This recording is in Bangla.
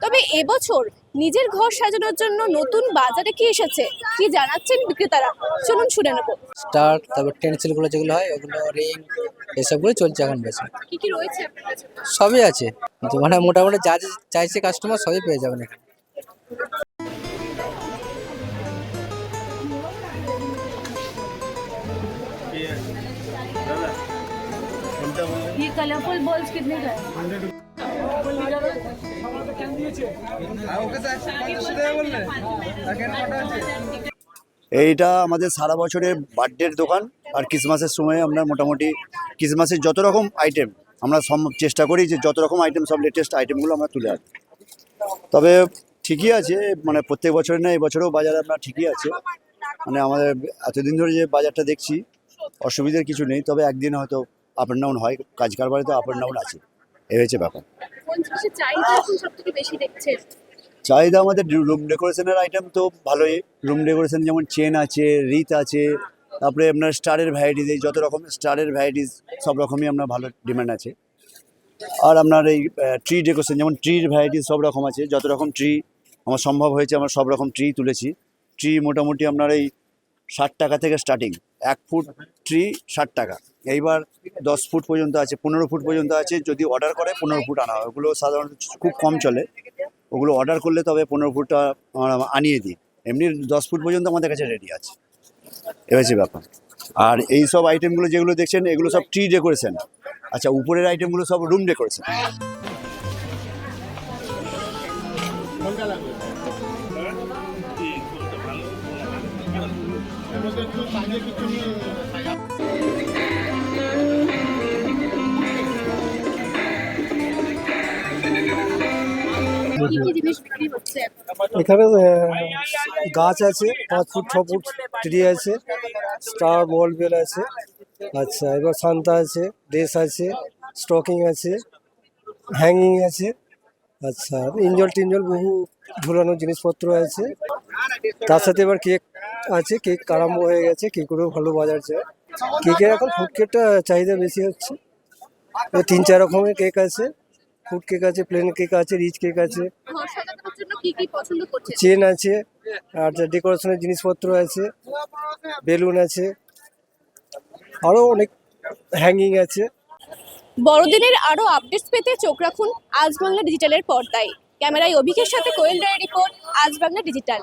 তবে এবছর নিজের ঘর সাজানোর জন্য নতুন বাজারে কি এসেছে, কি জানাচ্ছেন বিক্রেতারা, চলুন শুনে নেব। স্টার, তারপর টেন্সিল গুলো যেগুলো হয় ওগুলো, রিং, এসবগুলো চলছে এখন বেশি। কি কি রয়েছে আপনার কাছে? সবই আছে, তো মানে মোটামুটি যা যা চাইছে কাস্টমার সবই পেয়ে যাবেন এখানে। ये कलरफुल बॉल्स कितने का है? এইটা আমাদের সারা বছরের বার্থডের দোকান। আর ক্রিসমাসের সময় আমরা মোটামুটি ক্রিসমাসের যত রকম আইটেম আমরা সম্ভব চেষ্টা করি যে যত রকম আইটেম, সব লেটেস্ট আইটেমগুলো আমরা তুলে আনি। তবে ঠিকই আছে, মানে প্রত্যেক বছরের না, এই বছরেও বাজারে আমরা ঠিকই আছে। মানে আমাদের এতদিন ধরে যে বাজারটা দেখছি অসুবিধার কিছু নেই, তবে একদিন হয়তো আপ অ্যান্ড ডাউন হয়, কাজ কারবারে তো আপ অ্যান্ড ডাউন আছে, এই হচ্ছে ব্যাপার। কোন জিনিসের চাহিদা এখন সবথেকে বেশি দেখছেন? চাহিদা আমাদের রুম ডেকোরেশনের আইটেম তো ভালোই। রুম ডেকোরেশন যেমন চেন আছে, রিত আছে, তারপরে আপনার স্টারের ভ্যারাইটিস, এই যত রকম স্টারের ভ্যারাইটিস সব রকমই আপনার ভালো ডিমান্ড আছে। আর আপনার এই ট্রি ডেকোরেশন, যেমন ট্রির ভ্যারাইটিস সব রকম আছে, যত রকম ট্রি আমার সম্ভব হয়েছে আমরা সব রকম ট্রি তুলেছি। ট্রি মোটামুটি আপনার এই 60 টাকা থেকে স্টার্টিং, 1 ফুট ট্রি 60 টাকা। এইবার 10 ফুট পর্যন্ত আছে, 15 ফুট পর্যন্ত আছে, যদি অর্ডার করে 15 ফুট আনা হয়। ওগুলো সাধারণত খুব কম চলে, ওগুলো অর্ডার করলে তবে 15 ফুটটা আমরা আনিয়ে দিই। এমনি 10 ফুট পর্যন্ত আমাদের কাছে রেডি আছে, এ হচ্ছে ব্যাপার। আর এই সব আইটেমগুলো যেগুলো দেখছেন এগুলো সব ট্রি ডেকোরেশন। আচ্ছা, উপরের আইটেমগুলো সব রুম ডেকোরেশন। কি কি জিনিস বিক্রি হচ্ছে? এখানে গাছ আছে, 5 ফুট 6 ফুট ট্রি আছে, স্টার বল বেল আছে। আচ্ছা, এবার সান্তা আছে, ড্রেস আছে, স্টকিং আছে, হ্যাঙ্গিং আছে। আচ্ছা, ইঞ্জল টিঞ্জল বহু ঝুলানোর জিনিসপত্র আছে। তার সাথে এবার কেক আছে, কেক আরম্ভ হয়ে গেছে, কেকেরও ভালো বাজার যায়। কেকের এখন ফুড কেকটা চাহিদা বেশি হচ্ছে। 3-4 রকমের কেক আছে, ফুড কেক আছে, প্লেন কেক আছে, রিচ কেক আছে, ঘর সাজানোর জন্য কি কি পছন্দ করছেন? চেন আছে, আর ডেকোরেশনের জিনিসপত্র আছে, বেলুন আছে, আরও অনেক হ্যাঙ্গিং আছে। বড়দিনের আরো আপডেটস পেতে চোখ রাখুন আজ বাংলা ডিজিটালের পর্দায়। ক্যামেরায় অভিকের সাথে কোয়েল রায়ের রিপোর্ট, আজ বাংলা ডিজিটাল।